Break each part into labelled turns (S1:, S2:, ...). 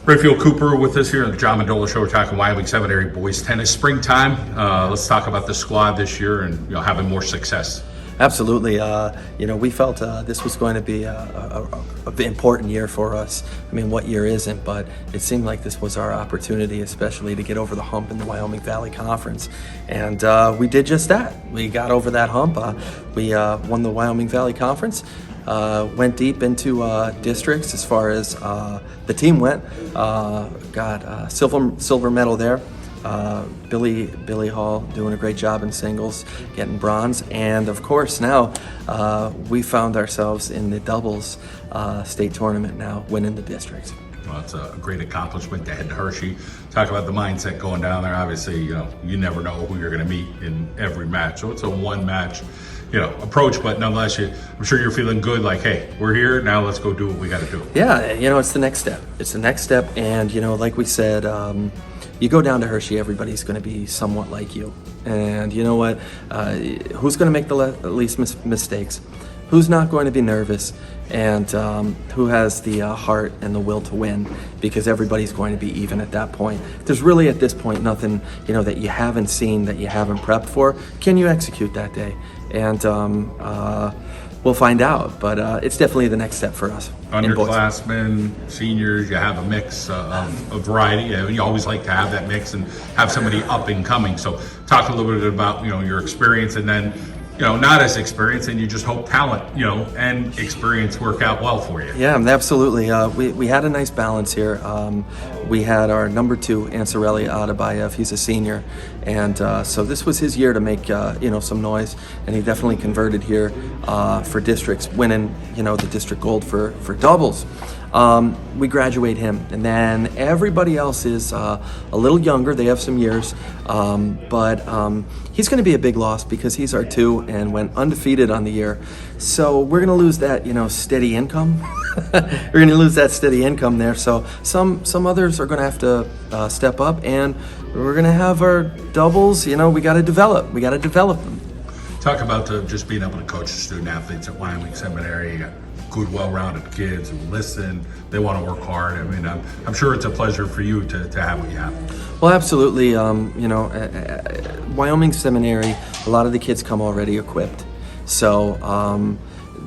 S1: Rafael Cooper with us here on the John Mendola Show. We're talking Wyoming Seminary boys tennis springtime. Let's talk about the squad this year and having more success.
S2: Absolutely. We felt this was going to be an important year for us. I mean, what year isn't? But it seemed like this was our opportunity, especially to get over the hump in the Wyoming Valley Conference. And we did just that. We got over that hump. We won the Wyoming Valley Conference. Went deep into districts as far as the team went. Got silver medal there. Billy Hall doing a great job in singles, getting bronze, and of course now we found ourselves in the doubles state tournament now, winning the district.
S1: Well, it's a great accomplishment to head to Hershey. Talk about the mindset going down there. Obviously, you never know who you're going to meet in every match, so it's a one-match approach, but nonetheless, I'm sure you're feeling good, like, hey, we're here, now let's go do what we got to do.
S2: Yeah, it's the next step. It's the next step, and, like we said, you go down to Hershey, everybody's going to be somewhat like you. And you know what? Who's going to make the least mistakes? Who's not going to be nervous? And who has the heart and the will to win? Because everybody's going to be even at that point. There's really, at this point, nothing, that you haven't seen, that you haven't prepped for. Can you execute that day? And we'll find out, but it's definitely the next step for us.
S1: Underclassmen, seniors, you have a mix of variety. You always like to have that mix and have somebody up and coming. So talk a little bit about your experience, and then not as experienced, and you just hope talent and experience work out well for you.
S2: Yeah, absolutely. We had a nice balance here. We had our number 2, Ansarelli Adebayev. He's a senior, and so this was his year to make some noise, and he definitely converted here for districts, winning the district gold for doubles. We graduate him, and then everybody else is a little younger. They have some years, but he's going to be a big loss because he's our 2 and went undefeated on the year. So we're going to lose that steady income. We're going to lose that steady income there. So some others are going to have to step up, and we're going to have our doubles. We got to develop. We got to develop them.
S1: Talk about just being able to coach the student athletes at Wyoming Seminary. You got good, well-rounded kids who listen. They want to work hard. I mean, I'm sure it's a pleasure for you to have what you have.
S2: Well, absolutely. Wyoming Seminary, a lot of the kids come already equipped. So,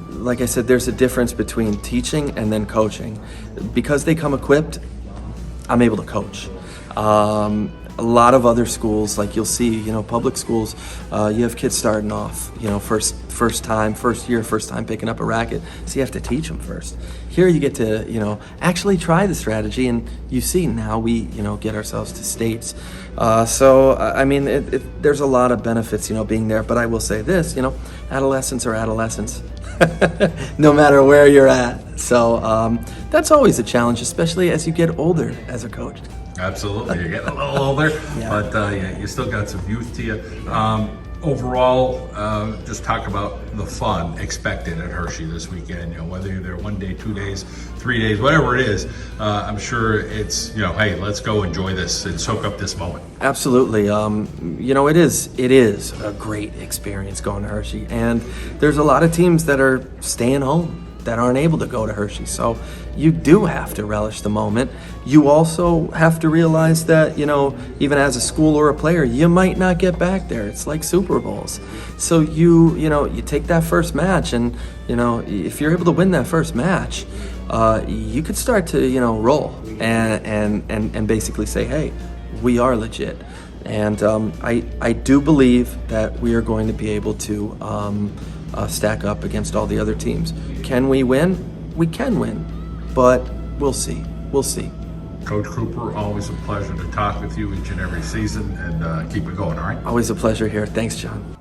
S2: like I said, there's a difference between teaching and then coaching. Because they come equipped, I'm able to coach. A lot of other schools, like you'll see, public schools, you have kids starting off, first time picking up a racket, so you have to teach them first. Here you get to, actually try the strategy, and you see now we, get ourselves to states. So, I mean, there's a lot of benefits, being there, but I will say this, adolescents are adolescents, no matter where you're at. So that's always a challenge, especially as you get older as a coach.
S1: Absolutely, you're getting a little older, yeah. But you still got some youth to you. Overall, just talk about the fun expected at Hershey this weekend. Whether you're there 1 day, 2 days, 3 days, whatever it is. I'm sure it's hey, let's go enjoy this and soak up this moment.
S2: Absolutely. It is a great experience going to Hershey, and there's a lot of teams that are staying home, that aren't able to go to Hershey. So you do have to relish the moment. You also have to realize that, even as a school or a player, you might not get back there. It's like Super Bowls. So you take that first match, and, if you're able to win that first match, you could start to, roll and basically say, hey, we are legit. And I do believe that we are going to be able to stack up against all the other teams. Can we win? We can win, but we'll see. We'll see.
S1: Coach Cooper, always a pleasure to talk with you each and every season, and keep it going, all right?
S2: Always a pleasure here. Thanks, John.